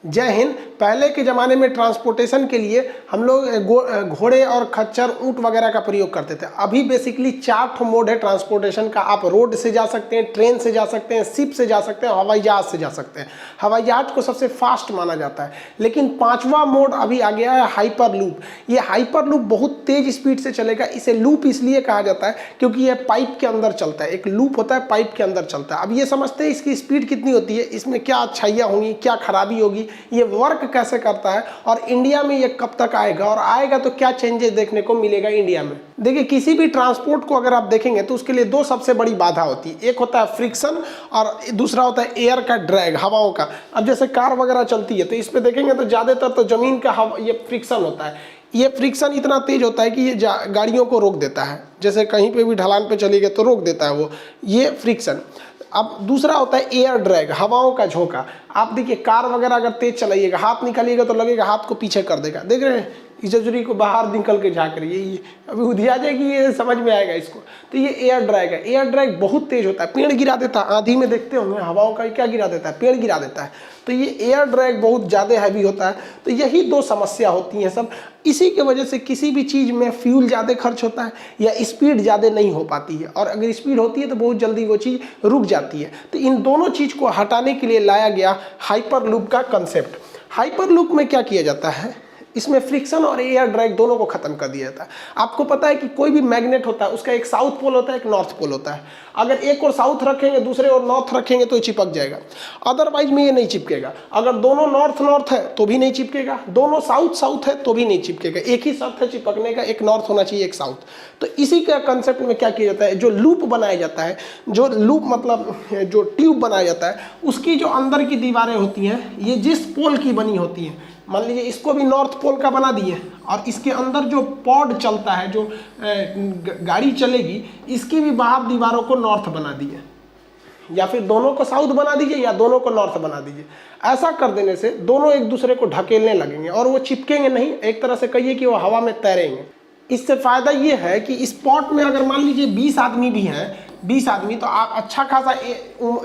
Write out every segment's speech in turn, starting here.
जय हिंद। पहले के ज़माने में ट्रांसपोर्टेशन के लिए हम लोग घोड़े और खच्चर, ऊँट वगैरह का प्रयोग करते थे। अभी बेसिकली 4 मोड है ट्रांसपोर्टेशन का। आप रोड से जा सकते हैं, ट्रेन से जा सकते हैं, शिप से जा सकते हैं, हवाई जहाज़ से जा सकते हैं। हवाई जहाज़ को सबसे फास्ट माना जाता है। लेकिन 5वां मोड अभी आ गया है हाइपर लूप। ये हाइपर लूप बहुत तेज़ स्पीड से चलेगा। इसे लूप इसलिए कहा जाता है क्योंकि ये पाइप के अंदर चलता है। एक लूप होता है, पाइप के अंदर चलता है। अब ये समझते हैं इसकी स्पीड कितनी होती है, इसमें क्या अच्छाइयाँ होंगी, क्या खराबी होगी, ये वर्क कैसे करता है और इंडिया में ये कब तक आएगा, और आएगा तो क्या चेंजेस देखने को मिलेगा इंडिया में। देखिए, किसी भी ट्रांसपोर्ट को अगर आप देखेंगे तो उसके लिए 2 सबसे बड़ी बाधा होती है। एक होता है फ्रिक्शन और दूसरा होता है एयर का ड्रैग, हवाओं का। अब जैसे कार वगैरह चलती है तो इस पे देखेंगे तो ज़्यादातर तो ज़मीन का हवा, ये फ्रिक्शन होता है। ये फ्रिक्शन इतना तेज होता है कि ये गाड़ियों को रोक देता है। जैसे कहीं पे भी ढलान पे चली गई तो रोक देता है वो, ये फ्रिक्शन। अब दूसरा होता है एयर ड्रैग, हवाओं का झोंका। आप देखिए, कार वगैरह अगर तेज चलाइएगा, हाथ निकालिएगा तो लगेगा हाथ को पीछे कर देगा। देख रहे हैं, इजजुरी को बाहर निकल के झाँक रही है, ये अभी उधिया जाएगी, ये समझ में आएगा इसको। तो ये एयर ड्रैग है। एयर ड्रैग बहुत तेज होता है, पेड़ गिरा देता है। आंधी में देखते होंगे हवाओं का क्या गिरा देता है, पेड़ गिरा देता है। तो ये एयर ड्रैग बहुत ज़्यादा हैवी होता है। तो यही 2 समस्या होती हैं सब। इसी के वजह से किसी भी चीज़ में फ्यूल ज़्यादा खर्च होता है या स्पीड ज़्यादा नहीं हो पाती है, और अगर स्पीड होती है तो बहुत जल्दी वो चीज़ रुक जाती है। तो इन दोनों चीज़ को हटाने के लिए लाया गया हाइपर लूप का कंसेप्ट। हाइपर लूप में क्या किया जाता है, इसमें फ्रिक्शन और एयर ड्रैग दोनों को खत्म कर दिया जाता है। आपको पता है कि कोई भी मैग्नेट होता है, उसका एक साउथ पोल होता है, एक नॉर्थ पोल होता है। अगर एक और साउथ रखेंगे, दूसरे और नॉर्थ रखेंगे तो ये चिपक जाएगा, अदरवाइज में ये नहीं चिपकेगा। अगर दोनों नॉर्थ नॉर्थ है तो भी नहीं चिपकेगा, दोनों साउथ साउथ है तो भी नहीं चिपकेगा। एक ही शर्त है चिपकने का, एक नॉर्थ होना चाहिए, एक साउथ। तो इसी का कंसेप्ट में क्या किया जाता है, जो लूप बनाया जाता है, जो लूप मतलब जो ट्यूब बनाया जाता है, उसकी जो अंदर की दीवारें होती हैं, ये जिस पोल की बनी होती हैं, मान लीजिए इसको भी नॉर्थ पोल का बना दिए, और इसके अंदर जो पॉड चलता है, जो गाड़ी चलेगी, इसकी भी बाहर दीवारों को नॉर्थ बना दिए, या फिर दोनों को साउथ बना दीजिए या दोनों को नॉर्थ बना दीजिए। ऐसा कर देने से दोनों एक दूसरे को ढकेलने लगेंगे और वो चिपकेंगे नहीं, एक तरह से कहिए कि वो हवा में तैरेंगे। इससे फ़ायदा ये है कि इस पॉट में अगर मान लीजिए 20 आदमी भी हैं, 20 आदमी, तो आप अच्छा खासा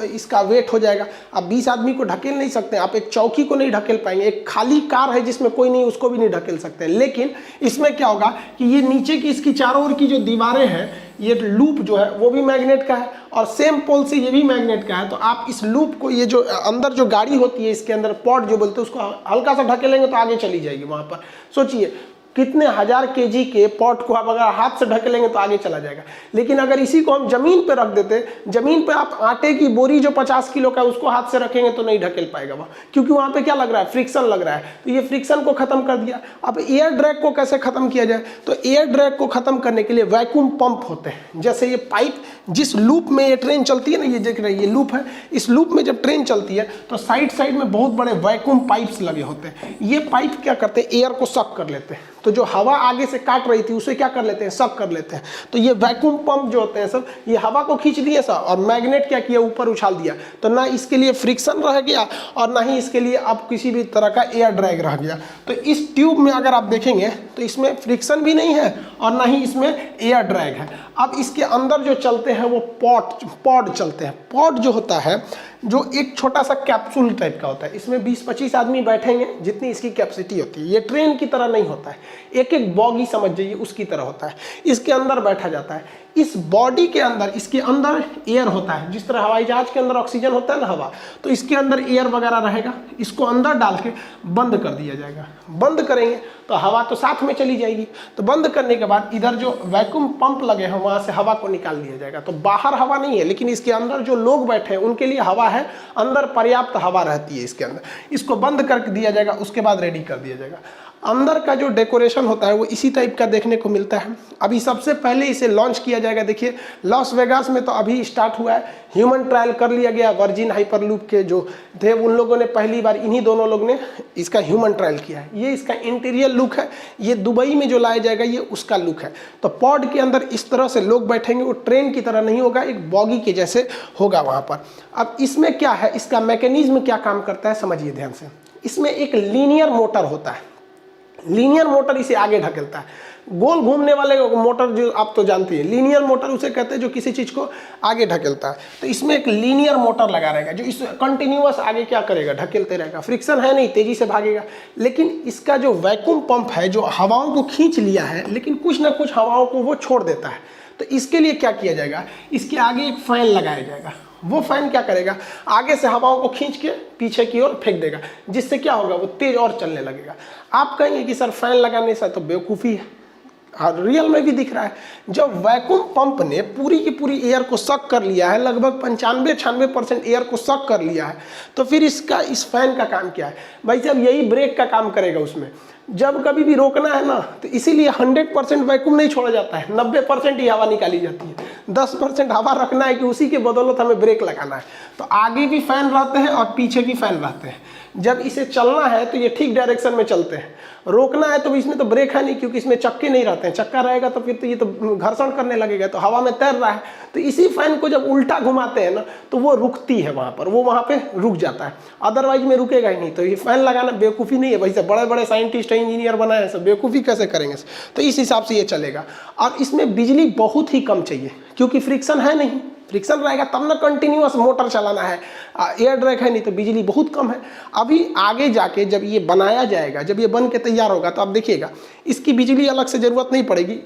इसका वेट हो जाएगा। आप 20 आदमी को ढकेल नहीं सकते, आप एक चौकी को नहीं ढकेल पाएंगे। एक खाली कार है जिसमें कोई नहीं, उसको भी नहीं ढकेल सकते। लेकिन इसमें क्या होगा कि ये नीचे की इसकी चारों ओर की जो दीवारें हैं, ये लूप जो है वो भी मैग्नेट का है और सेम पोल से ये भी मैग्नेट का है। तो आप इस लूप को, ये जो अंदर जो गाड़ी होती है, इसके अंदर पॉट जो बोलते हैं, उसको हल्का सा ढकेलेंगे तो आगे चली जाएगी। वहाँ पर सोचिए कितने 1000 kg के पॉट को आप अगर हाथ से ढकेलेंगे तो आगे चला जाएगा। लेकिन अगर इसी को हम जमीन पे रख देते, जमीन पे आप आटे की बोरी जो 50 किलो का, उसको हाथ से रखेंगे तो नहीं ढकेल पाएगा वह, क्योंकि वहाँ पे क्या लग रहा है, फ्रिक्शन लग रहा है। तो ये फ्रिक्शन को खत्म कर दिया। अब एयर ड्रैग को कैसे खत्म किया जाए, तो एयर ड्रैग को खत्म करने के लिए वैक्यूम पंप होते हैं। जैसे ये पाइप, जिस लूप में ये ट्रेन चलती है ना, ये देख रहे हैं, ये लूप है। इस लूप में जब ट्रेन चलती है तो साइड साइड में बहुत बड़े वैक्यूम पाइप्स लगे होते हैं। ये पाइप क्या करते हैं, एयर को सक कर लेते हैं। तो जो हवा आगे से काट रही थी उसे क्या कर लेते हैं, सक कर लेते हैं। तो ये वैक्यूम पंप जो होते हैं सब, ये हवा को खींच दिए सब, और मैग्नेट क्या किया, ऊपर उछाल दिया। तो ना इसके लिए फ्रिक्शन रह गया और ना ही इसके लिए अब किसी भी तरह का एयर ड्रैग रह गया। तो इस ट्यूब में अगर आप देखेंगे तो इसमें फ्रिक्शन भी नहीं है और ना ही इसमें एयर ड्रैग है। अब इसके अंदर जो चलते हैं वो पॉड चलते हैं। पॉड जो होता है, जो एक छोटा सा कैप्सूल टाइप का होता है, इसमें 20-25 आदमी बैठेंगे, जितनी इसकी कैपेसिटी होती है। ये ट्रेन की तरह नहीं होता है, एक एक बॉगी समझ जाइए उसकी तरह होता है। इसके अंदर बैठा जाता है। इस बॉडी के अंदर, इसके अंदर एयर होता है। जिस तरह हवाई जहाज के अंदर ऑक्सीजन होता है ना, हवा, तो इसके अंदर एयर वगैरह रहेगा। इसको अंदर डाल के बंद कर दिया जाएगा। बंद करेंगे तो हवा तो साथ में चली जाएगी। तो बंद करने के बाद इधर जो वैक्यूम पंप लगे हैं वहाँ से हवा को निकाल दिया जाएगा। तो बाहर हवा नहीं है, लेकिन इसके अंदर जो लोग बैठे हैं उनके लिए हवा है, अंदर पर्याप्त हवा रहती है इसके अंदर। इसको बंद कर दिया जाएगा, उसके बाद रेडी कर दिया जाएगा। अंदर का जो डेकोरेशन होता है वो इसी टाइप का देखने को मिलता है। अभी सबसे पहले इसे लॉन्च किया जाएगा। देखिए, लॉस वेगास में तो अभी स्टार्ट हुआ है, ह्यूमन ट्रायल कर लिया गया। वर्जिन हाइपरलूप के जो थे उन लोगों ने पहली बार, इन्हीं दोनों लोग ने इसका ह्यूमन ट्रायल किया है। ये इसका इंटीरियर लुक है। ये दुबई में जो लाया जाएगा ये उसका लुक है। तो पॉड के अंदर इस तरह से लोग बैठेंगे, वो ट्रेन की तरह नहीं होगा, एक बॉगी के जैसे होगा वहाँ पर। अब इसमें क्या है, इसका मैकेनिज्म क्या काम करता है समझिए ध्यान से। इसमें एक लीनियर मोटर होता है। लीनियर मोटर इसे आगे ढकेलता है। गोल घूमने वाले मोटर जो आप तो जानते हैं, लीनियर मोटर उसे कहते हैं जो किसी चीज़ को आगे ढकेलता है। तो इसमें एक लीनियर मोटर लगा रहेगा जो इस कंटिन्यूअस आगे क्या करेगा, ढकेलते रहेगा। फ्रिक्शन है नहीं, तेजी से भागेगा। लेकिन इसका जो वैक्यूम पंप है जो हवाओं को खींच लिया है, लेकिन कुछ ना कुछ हवाओं को वो छोड़ देता है। तो इसके लिए क्या किया जाएगा, इसके आगे एक फैन लगाया जाएगा। वो फैन क्या करेगा, आगे से हवाओं को खींच के पीछे की ओर फेंक देगा, जिससे क्या होगा, वो तेज और चलने लगेगा। आप कहेंगे कि सर फैन लगाने से तो बेवकूफ़ी है, और रियल में भी दिख रहा है। जब वैक्यूम पंप ने पूरी की पूरी एयर को सक कर लिया है, लगभग 95-96% एयर को सक कर लिया है, तो फिर इस फैन का काम क्या है भाई साहब, यही ब्रेक का काम करेगा उसमें। जब कभी भी रोकना है ना, तो इसीलिए 100% वैक्यूम नहीं छोड़ा जाता है, 90% ही हवा निकाली जाती है। 10% हवा रखना है कि उसी के बदौलत हमें ब्रेक लगाना है। तो आगे भी फैन रहते हैं और पीछे भी फैन रहते हैं। जब इसे चलना है तो ये ठीक डायरेक्शन में चलते हैं, रोकना है तो इसमें तो ब्रेक है नहीं, क्योंकि इसमें चक्के नहीं रहते हैं। चक्का रहेगा तो फिर तो ये तो घर्षण करने लगेगा, तो हवा में तैर रहा है। तो इसी फैन को जब उल्टा घुमाते हैं ना, तो वो रुकती है वहाँ पर, वो वहाँ पे रुक जाता है, अदरवाइज में रुकेगा ही नहीं। तो ये फैन लगाना बेवकूफ़ी नहीं है, वैसे बड़े बड़े साइंटिस्ट इंजीनियर बनाए हैं, सब बेवकूफ़ी कैसे करेंगे। तो इस हिसाब से ये चलेगा। और इसमें बिजली बहुत ही कम चाहिए, क्योंकि फ्रिक्शन है नहीं। फ्रिक्शन रहेगा तब ना कंटिन्यूअस मोटर चलाना है, एयर ड्रैग है नहीं, तो बिजली बहुत कम है। अभी आगे जाके जब ये बनाया जाएगा, जब ये बन के तैयार होगा, तो आप देखिएगा इसकी बिजली अलग से ज़रूरत नहीं पड़ेगी।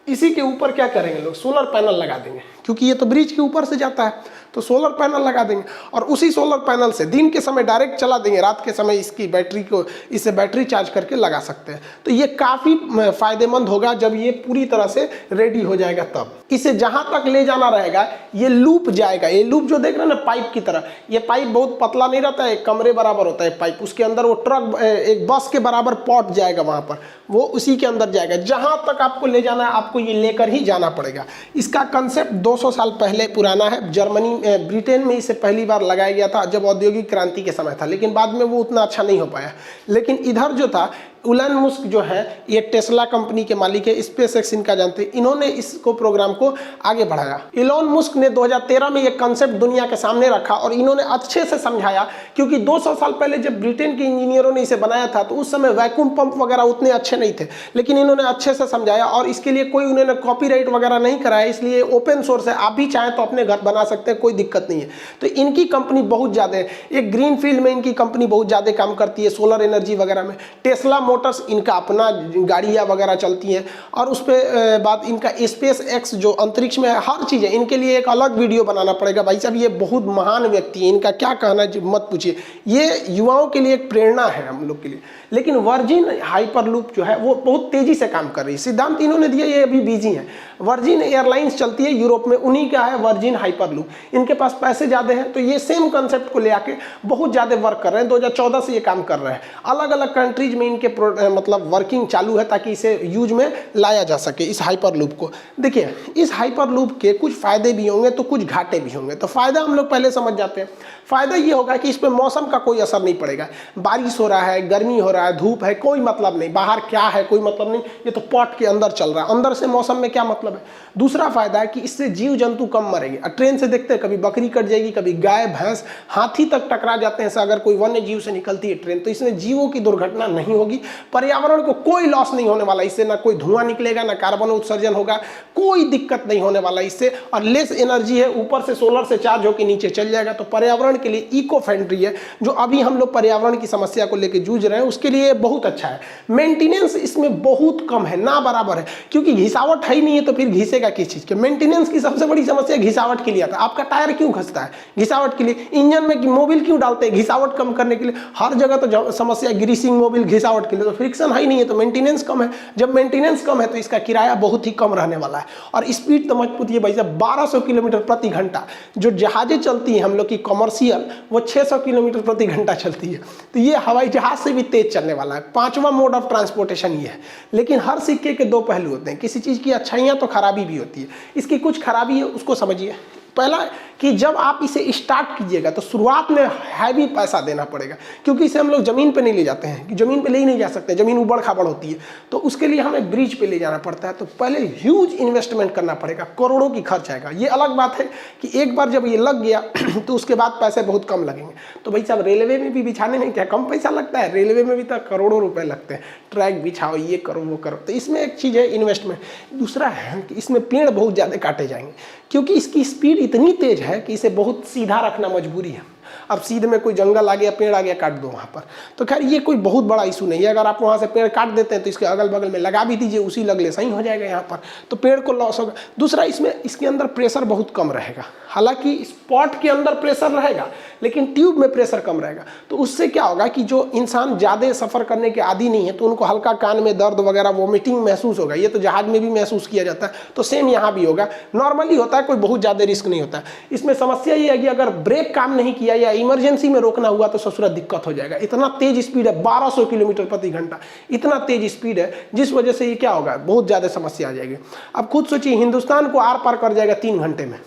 इसी के ऊपर क्या करेंगे लोग, सोलर पैनल लगा देंगे, क्योंकि ये तो ब्रिज के ऊपर से जाता है, तो सोलर पैनल लगा देंगे। और उसी सोलर पैनल से दिन के समय डायरेक्ट चला देंगे, रात के समय इसकी बैटरी को, इससे बैटरी चार्ज करके लगा सकते हैं। तो ये काफ़ी फायदेमंद होगा जब ये पूरी तरह से रेडी हो जाएगा। तब इसे जहाँ तक ले जाना रहेगा, ये लूप जाएगा। ये लूप जो देख रहे हैं ना, पाइप की तरह, ये पाइप बहुत पतला नहीं रहता है, कमरे बराबर होता है पाइप। उसके अंदर वो ट्रक, एक बस के बराबर पॉट जाएगा, वहाँ पर वो उसी के अंदर जाएगा। जहाँ तक आपको ले जाना है, आपको ये लेकर ही जाना पड़ेगा। इसका कंसेप्ट 200 साल पहले पुराना है। जर्मनी, ब्रिटेन में इसे पहली बार लगाया गया था जब औद्योगिक क्रांति के समय था, लेकिन बाद में वो उतना अच्छा नहीं हो पाया। लेकिन इधर जो था, इलॉन मस्क जो है, ये टेस्ला कंपनी के मालिक है, स्पेस एक्स इनका जानते हैं, इन्होंने इसको प्रोग्राम को आगे बढ़ाया। इलॉन मस्क ने 2013 में ये कंसेप्ट दुनिया के सामने रखा और इन्होंने अच्छे से समझाया, क्योंकि 200 साल पहले जब ब्रिटेन के इंजीनियरों ने इसे बनाया था, तो उस समय वैक्यूम पंप वगैरह उतने अच्छे नहीं थे, लेकिन इन्होंने अच्छे से समझाया और इसके लिए कोई उन्होंने कॉपीराइट वगैरह नहीं कराया, इसलिए ओपन सोर्स है। आप भी चाहें तो अपने घर बना सकते हैं, कोई दिक्कत नहीं है। तो इनकी कंपनी बहुत ज़्यादा है, एक ग्रीन फील्ड में इनकी कंपनी बहुत ज़्यादा काम करती है, सोलर एनर्जी वगैरह में। टेस्ला मोटर्स, इनका अपना गाड़ियाँ वगैरह चलती हैं। और उस पर बात इनका स्पेस एक्स जो अंतरिक्ष में है, हर चीज़ है। इनके लिए एक अलग वीडियो बनाना पड़ेगा भाई साहब, ये बहुत महान व्यक्ति है, इनका क्या कहना है मत पूछिए। ये युवाओं के लिए एक प्रेरणा है हम लोग के लिए। लेकिन वर्जिन हाइपरलूप जो है वो बहुत तेज़ी से काम कर रही है। सिद्धांत इन्होंने दिया, ये अभी बिजी है। वर्जिन एयरलाइंस चलती है यूरोप में, उन्हीं का है वर्जिन हाइपरलूप। इनके पास पैसे ज़्यादा हैं, तो ये सेम कंसेप्ट को ले आके बहुत ज़्यादा वर्क कर रहे हैं। 2014 से ये काम कर रहे हैं। अलग अलग कंट्रीज में इनके मतलब वर्किंग चालू है, ताकि इसे यूज में लाया जा सके, इस हाइपरलूप को। देखिए, इस हाइपरलूप के कुछ फ़ायदे भी होंगे तो कुछ घाटे भी होंगे। तो फ़ायदा हम लोग पहले समझ जाते हैं। फ़ायदा ये होगा कि इस पर मौसम का कोई असर नहीं पड़ेगा। बारिश हो रहा है, गर्मी हो रहा है, धूप है, कोई मतलब नहीं। बाहर क्या है कोई मतलब नहीं, ये तो पॉट के अंदर चल रहा है, अंदर से मौसम में क्या मतलब है। दूसरा फायदा है कि इससे जीव जंतु कम मरेंगे। ट्रेन से देखते हैं, कभी बकरी कट जाएगी, कभी गाय भैंस, हाथी तक टकरा जाते हैं। अगर कोई वन्य जीव से निकलती है ट्रेन, तो इसमें जीवों की दुर्घटना नहीं होगी। पर्यावरण को कोई लॉस नहीं होने वाला इससे, ना कोई धुआं निकलेगा, ना कार्बन उत्सर्जन होगा, कोई दिक्कत नहीं होने वाला इससे। और लेस एनर्जी है, ऊपर से सोलर से चार्ज होकर नीचे चल जाएगा। तो पर्यावरण के लिए इको फ्रेंडली है। जो अभी हम लोग पर्यावरण की समस्या को लेकर जूझ रहे हैं, उसके लिए बहुत अच्छा है। मेंटेनेंस इसमें बहुत कम है, ना बराबर है, क्योंकि घिसावट है ही नहीं है, तो फिर घिसेगा किस चीज़ के। मेंटेनेंस की सबसे बड़ी समस्या घिसावट के लिए आता है। आपका टायर क्यों घसता है? घिसावट के लिए। इंजन में मोबिल क्यों डालते हैं? घिसावट कम करने के लिए। हर जगह तो समस्या ग्रीसिंग मोबिल, घिसावट के लिए। तो फ्रिक्शन है ही नहीं है, तो मेंटेनेंस कम है। जब मेंटेनेंस कम है, तो इसका किराया बहुत ही कम रहने वाला है। और स्पीड तो मत पूछिए भाई साहब, 1200 किलोमीटर प्रति घंटा। जो जहाजें चलती हैं हम लोग की कमर्शियल, वो 600 किलोमीटर प्रति घंटा चलती है। तो ये हवाई जहाज से भी तेज चलने वाला है। 5वां मोड ऑफ ट्रांसपोर्टेशन ये है। लेकिन हर सिक्के के दो पहलू होते हैं। किसी चीज़ की अच्छाइयाँ तो खराबी भी होती है। इसकी कुछ खराबी है, उसको समझिए। पहला कि जब आप इसे स्टार्ट कीजिएगा तो शुरुआत में हैवी पैसा देना पड़ेगा, क्योंकि इसे हम लोग ज़मीन पे नहीं ले जाते हैं, कि ज़मीन पे ले ही नहीं जा सकते, ज़मीन उबड़ खाबड़ होती है, तो उसके लिए हमें ब्रिज पे ले जाना पड़ता है। तो पहले ह्यूज इन्वेस्टमेंट करना पड़ेगा, करोड़ों की खर्च आएगा। ये अलग बात है कि एक बार जब ये लग गया तो उसके बाद पैसे बहुत कम लगेंगे। तो भाई साहब रेलवे में भी बिछाने में क्या कम पैसा लगता है? रेलवे में भी तो करोड़ों रुपए लगते हैं, ट्रैक बिछाओ, ये करो वो करो। तो इसमें एक चीज़ है इन्वेस्टमेंट। दूसरा है कि इसमें पेड़ बहुत ज़्यादा काटे जाएंगे, क्योंकि इसकी स्पीड इतनी तेज है कि इसे बहुत सीधा रखना मजबूरी है। अब सीधे में कोई जंगल आ गया, पेड़ आ गया, काट दो वहाँ पर, तो खैर ये कोई बहुत बड़ा इशू नहीं है। अगर आप वहाँ से पेड़ काट देते हैं तो इसके अगल बगल में लगा भी दीजिए, उसी लगले सही हो जाएगा यहाँ पर, तो पेड़ को लॉस होगा। दूसरा इसमें इसके अंदर प्रेशर बहुत कम रहेगा, हालांकि स्पॉट के अंदर प्रेशर रहेगा लेकिन ट्यूब में प्रेशर कम रहेगा। तो उससे क्या होगा कि जो इंसान ज़्यादा सफ़र करने के आदी नहीं है तो उनको हल्का कान में दर्द वगैरह वोमिटिंग महसूस होगा। ये तो जहाज में भी महसूस किया जाता है, तो सेम यहाँ भी होगा। नॉर्मली होता है, कोई बहुत ज़्यादा रिस्क नहीं होता है। इसमें समस्या ये है कि अगर ब्रेक काम नहीं किया या इमरजेंसी में रोकना हुआ तो ससुरा दिक्कत हो जाएगा। इतना तेज स्पीड है, 1200 किलोमीटर प्रति घंटा, इतना तेज स्पीड है, जिस वजह से ये क्या होगा, बहुत ज़्यादा समस्या आ जाएगी। अब खुद सोचिए, हिंदुस्तान को आर पार कर जाएगा 3 घंटे में,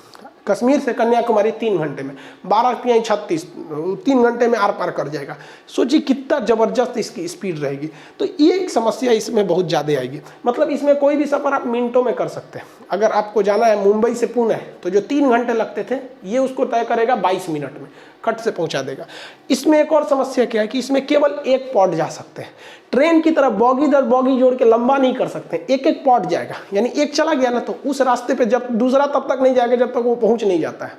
कश्मीर से कन्याकुमारी 3 घंटे में, 12×36 3 घंटे में आर पार कर जाएगा। सोचिए कितना ज़बरदस्त इसकी स्पीड रहेगी। तो ये एक समस्या इसमें बहुत ज़्यादा आएगी। मतलब इसमें कोई भी सफ़र आप मिनटों में कर सकते हैं। अगर आपको जाना है मुंबई से पुणे, तो जो 3 घंटे लगते थे ये उसको तय करेगा 22 मिनट में, खट से पहुंचा देगा। इसमें एक और समस्या क्या है कि इसमें केवल एक पॉड जा सकते हैं। ट्रेन की तरह बॉगी दर बॉगी जोड़ के लंबा नहीं कर सकते, एक एक पॉड जाएगा, यानी एक चला गया ना तो उस रास्ते पे जब दूसरा तब तक नहीं जाएगा जब तक वो पहुंच नहीं जाता है।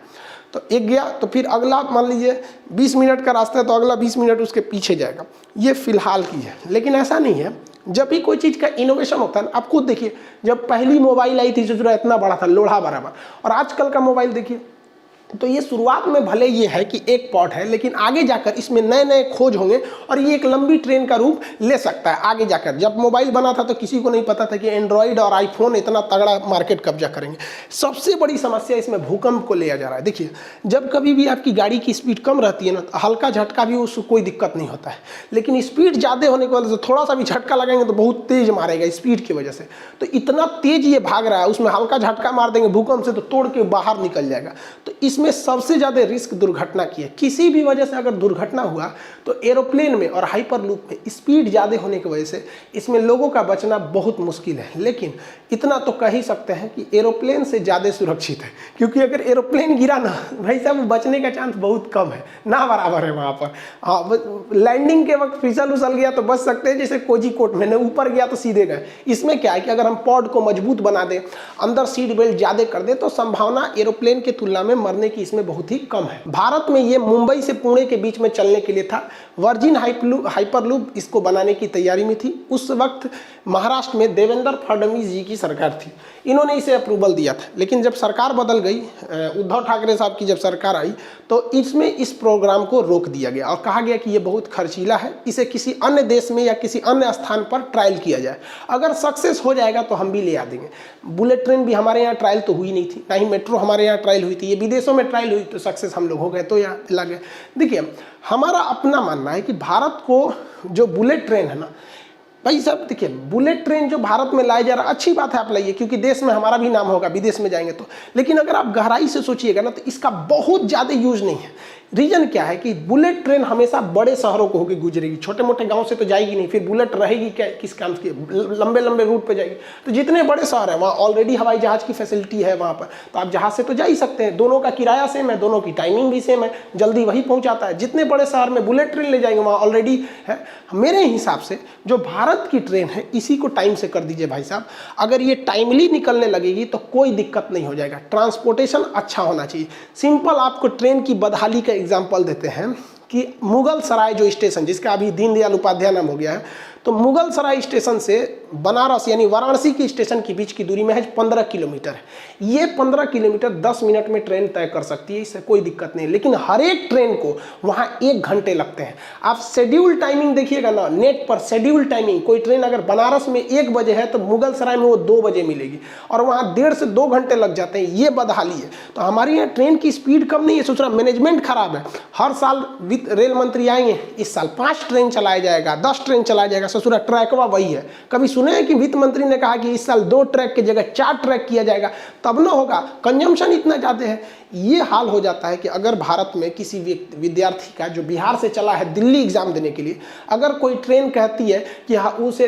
तो एक गया तो फिर अगला, मान लीजिए 20 मिनट का रास्ता है तो अगला 20 मिनट उसके पीछे जाएगा। ये फिलहाल की है, लेकिन ऐसा नहीं है। जब भी कोई चीज़ का इनोवेशन होता है ना, आप खुद देखिए, जब पहली मोबाइल आई थी जो इतना बड़ा था, लोढ़ा बराबर, और आजकल का मोबाइल देखिए, तो ये शुरुआत में भले ये है कि एक पॉट है, लेकिन आगे जाकर इसमें नए नए खोज होंगे और ये एक लंबी ट्रेन का रूप ले सकता है आगे जाकर। जब मोबाइल बना था तो किसी को नहीं पता था कि एंड्रॉयड और आईफोन इतना तगड़ा मार्केट कब्जा करेंगे। सबसे बड़ी समस्या इसमें भूकंप को लिया जा रहा है। देखिए, जब कभी भी आपकी गाड़ी की स्पीड कम रहती है ना, तो हल्का झटका भी उसको कोई दिक्कत नहीं होता है, लेकिन स्पीड ज़्यादा होने की वजह से थोड़ा सा भी झटका लगाएंगे तो बहुत तेज मारेगा स्पीड की वजह से। तो इतना तेज ये भाग रहा है, उसमें हल्का झटका मार देंगे भूकंप से तो तोड़ के बाहर निकल जाएगा। तो इसमें सबसे ज़्यादा रिस्क दुर्घटना की है। किसी भी वजह से अगर दुर्घटना हुआ तो एरोप्लेन में और हाइपरलूप में स्पीड ज़्यादा होने की वजह से इसमें लोगों का बचना बहुत मुश्किल है। लेकिन इतना तो कह ही सकते हैं कि एरोप्लेन से ज़्यादा सुरक्षित है, क्योंकि अगर एरोप्लेन गिरा ना भाई साहब, बचने का चांस बहुत कम है, ना बराबर है वहाँ पर। हाँ, लैंडिंग के वक्त फिसल उसल गया तो बच सकते हैं, जैसे कोझिकोड में, ऊपर गया तो सीधे गए। इसमें क्या है कि अगर हम पॉड को मजबूत बना दें, अंदर सीट बेल्ट ज़्यादा कर दें, तो संभावना एरोप्लेन की तुलना में मरने की इसमें बहुत ही कम है। भारत में ये मुंबई से पुणे के बीच में चलने के लिए था। वर्जिन हाइपरलूप इसको बनाने की तैयारी में थी। उस वक्त महाराष्ट्र में देवेंद्र फडणवीस जी की सरकार थी, इन्होंने इसे अप्रूवल दिया था। लेकिन जब सरकार बदल गई, उद्धव ठाकरे साहब की जब सरकार आई, तो इसमें इस प्रोग्राम को रोक दिया गया और कहा गया कि ये बहुत खर्चीला है, इसे किसी अन्य देश में या किसी अन्य स्थान पर ट्रायल किया जाए, अगर सक्सेस हो जाएगा तो हम भी ले आ देंगे। बुलेट ट्रेन भी हमारे यहाँ ट्रायल तो हुई नहीं थी, ना ही मेट्रो हमारे यहाँ ट्रायल हुई थी, ये विदेशों में ट्रायल हुई तो सक्सेस हम लोग हो गए, तो यहाँ लगे। देखिए, हमारा अपना मानना है कि भारत को जो बुलेट ट्रेन है ना भाई साहब, देखिए बुलेट ट्रेन जो भारत में लाया जा रहा है, अच्छी बात है आप लाइए, क्योंकि देश में हमारा भी नाम होगा विदेश में जाएंगे तो। लेकिन अगर आप गहराई से सोचिएगा ना तो इसका बहुत ज़्यादा यूज नहीं है। रीजन क्या है कि बुलेट ट्रेन हमेशा बड़े शहरों को होकर गुजरेगी, छोटे मोटे गांव से तो जाएगी नहीं। फिर बुलेट रहेगी क्या, किस काम की, लंबे लंबे रूट पे जाएगी। तो जितने बड़े शहर हैं वहाँ ऑलरेडी हवाई जहाज़ की फैसिलिटी है वहाँ पर, तो आप जहाज़ से तो जा ही सकते हैं। दोनों का किराया सेम है, दोनों की टाइमिंग भी सेम है, जल्दी वही पहुँचाता है। जितने बड़े शहर में बुलेट ट्रेन ले जाएंगे वहाँ ऑलरेडी है। मेरे हिसाब से जो भारत की ट्रेन है इसी को टाइम से कर दीजिए भाई साहब। अगर ये टाइमली निकलने लगेगी तो कोई दिक्कत नहीं हो जाएगा। ट्रांसपोर्टेशन अच्छा होना चाहिए। सिंपल आपको ट्रेन की बदहाली का एग्जाम्पल देते हैं कि मुगल सराय जो स्टेशन, जिसका अभी दीनदयाल उपाध्याय नाम हो गया है, तो मुगल सराय स्टेशन से बनारस यानी वाराणसी के स्टेशन के बीच की दूरी में है 15 किलोमीटर है। ये 15 किलोमीटर 10 मिनट में ट्रेन तय कर सकती है, इससे कोई दिक्कत नहीं। लेकिन हर एक ट्रेन को वहाँ 1 घंटे लगते हैं। आप शेड्यूल टाइमिंग देखिएगा ना नेट पर, शेड्यूल टाइमिंग, कोई ट्रेन अगर बनारस में 1 बजे है तो मुगल सराय में वो 2 बजे मिलेगी, और वहाँ 1.5 से 2 घंटे लग जाते हैं। ये बदहाली है। तो हमारे यहाँ ट्रेन की स्पीड कम नहीं है, सोच रहा मैनेजमेंट खराब है। हर साल वित्त रेल मंत्री आएंगे, इस साल 5 ट्रेन चलाया जाएगा, 10 ट्रेन चलाया जाएगा, ससुरा ट्रैकवा वही है। कभी सुने हैं कि वित्त मंत्री ने कहा कि इस साल 2 ट्रैक की जगह 4 ट्रैक किया जाएगा? तब ना होगा, कंजम्पशन इतना ज़्यादा है। ये हाल हो जाता है कि अगर भारत में किसी विद्यार्थी का जो बिहार से चला है दिल्ली एग्जाम देने के लिए, अगर कोई ट्रेन कहती है कि हाँ उसे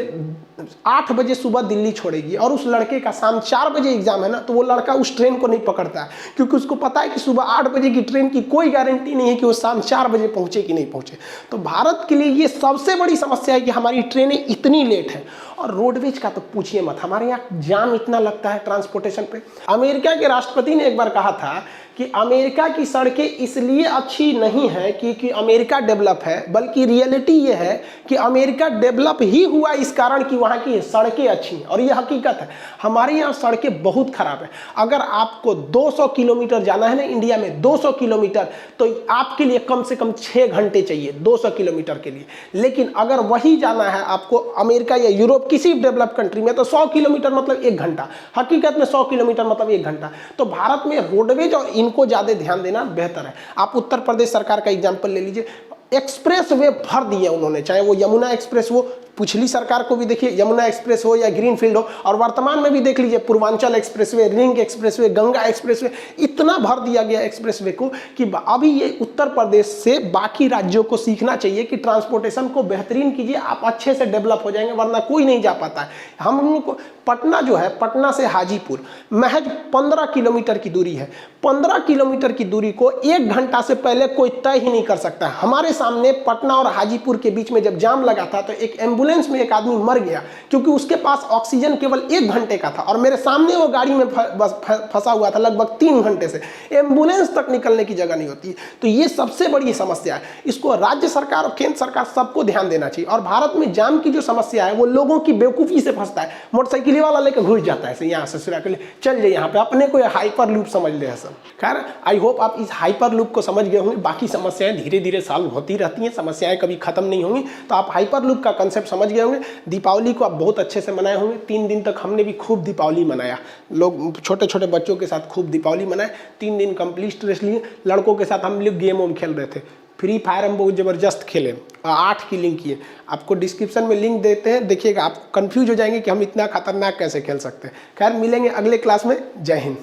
8 बजे सुबह दिल्ली छोड़ेगी और उस लड़के का शाम 4 बजे एग्जाम है ना, तो वो लड़का उस ट्रेन को नहीं पकड़ता है, क्योंकि उसको पता है कि सुबह 8 बजे की ट्रेन की कोई गारंटी नहीं है कि वो शाम 4 बजे पहुंचे कि नहीं पहुंचे। तो भारत के लिए ये सबसे बड़ी समस्या है कि हमारी ट्रेनें इतनी लेट है। और रोडवेज का तो पूछिए मत, हमारे यहाँ जाम इतना लगता है ट्रांसपोर्टेशन पे। अमेरिका के राष्ट्रपति ने एक बार कहा था कि अमेरिका की सड़कें इसलिए अच्छी नहीं है क्योंकि अमेरिका डेवलप है, बल्कि रियलिटी ये है कि अमेरिका डेवलप ही हुआ इस कारण कि वहाँ की सड़कें अच्छी हैं। और ये हकीकत है, हमारे यहाँ सड़कें बहुत खराब है। अगर आपको 200 किलोमीटर जाना है ना इंडिया में, 200 किलोमीटर, तो आपके लिए कम से कम 6 घंटे चाहिए 200 किलोमीटर के लिए। लेकिन अगर वही जाना है आपको अमेरिका या यूरोप किसी डेवलप कंट्री में, तो 100 किलोमीटर मतलब 1 घंटा। हकीकत में 100 किलोमीटर मतलब 1 घंटा। तो भारत में रोडवेज और इनको ज़्यादा ध्यान देना बेहतर है। आप उत्तर प्रदेश सरकार का एग्जाम्पल ले लीजिए, एक्सप्रेस वे भर दिए उन्होंने, चाहे वो यमुना एक्सप्रेस हो, पिछली सरकार को भी देखिए, यमुना एक्सप्रेस हो या ग्रीनफील्ड हो, और वर्तमान में भी देख लीजिए Purvanchal expressway, ring expressway, Ganga expressway, इतना भर दिया गया एक्सप्रेसवे को कि अभी ये उत्तर प्रदेश से बाकी राज्यों को सीखना चाहिए कि ट्रांसपोर्टेशन को बेहतरीन कीजिए, आप अच्छे से डेवलप हो जाएंगे, वरना कोई नहीं जा पाता है। हम लोग को पटना जो है, पटना से हाजीपुर महज 15 किलोमीटर की दूरी है। 15 किलोमीटर की दूरी को 1 घंटा से पहले कोई तय ही नहीं कर सकता। हमारे सामने पटना और हाजीपुर के बीच में जब जाम लगा था तो एक एम्बुलेंस में एक आदमी मर गया क्योंकि उसके पास ऑक्सीजन केवल 1 घंटे का था, और मेरे सामने वो गाड़ी में फंसा हुआ था लगभग 3 घंटे से। एम्बुलेंस तक निकलने की जगह नहीं होती। तो ये सबसे बड़ी समस्या है, इसको राज्य सरकार और केंद्र सरकार सबको ध्यान देना चाहिए। और भारत में जाम की जो समस्या है वो लोगों की बेवकूफ़ी से फंसता है। मोटरसाइकिल वाला लेकर घुस जाता है यहाँ से सिरा के लिए, चल जाए यहाँ पे, अपने को हाइपर लूप समझ ले है सब। खैर आई होप आप इस हाइपर लूप को समझ गए होंगे। बाकी समस्याएं धीरे धीरे सॉल्व होती रहती हैं, समस्याएं कभी खत्म नहीं होंगी। तो आप हाइपर लूप का कंसेप्ट समझ गए होंगे। दीपावली को आप बहुत अच्छे से मनाए होंगे। 3 दिन तक हमने भी खूब दीपावली मनाया, लोग छोटे छोटे बच्चों के साथ खूब दीपावली मनाए। 3 दिन कंप्लीट स्ट्रेस लिए, लड़कों के साथ हम लोग गेम वेम खेल रहे थे। फ्री फायर हम बहुत ज़बरदस्त खेले, 8 की लिंक किए। आपको डिस्क्रिप्शन में लिंक देते हैं, देखिएगा, आप कंफ्यूज हो जाएंगे कि हम इतना खतरनाक कैसे खेल सकते हैं। खैर मिलेंगे अगले क्लास में। जय हिंद।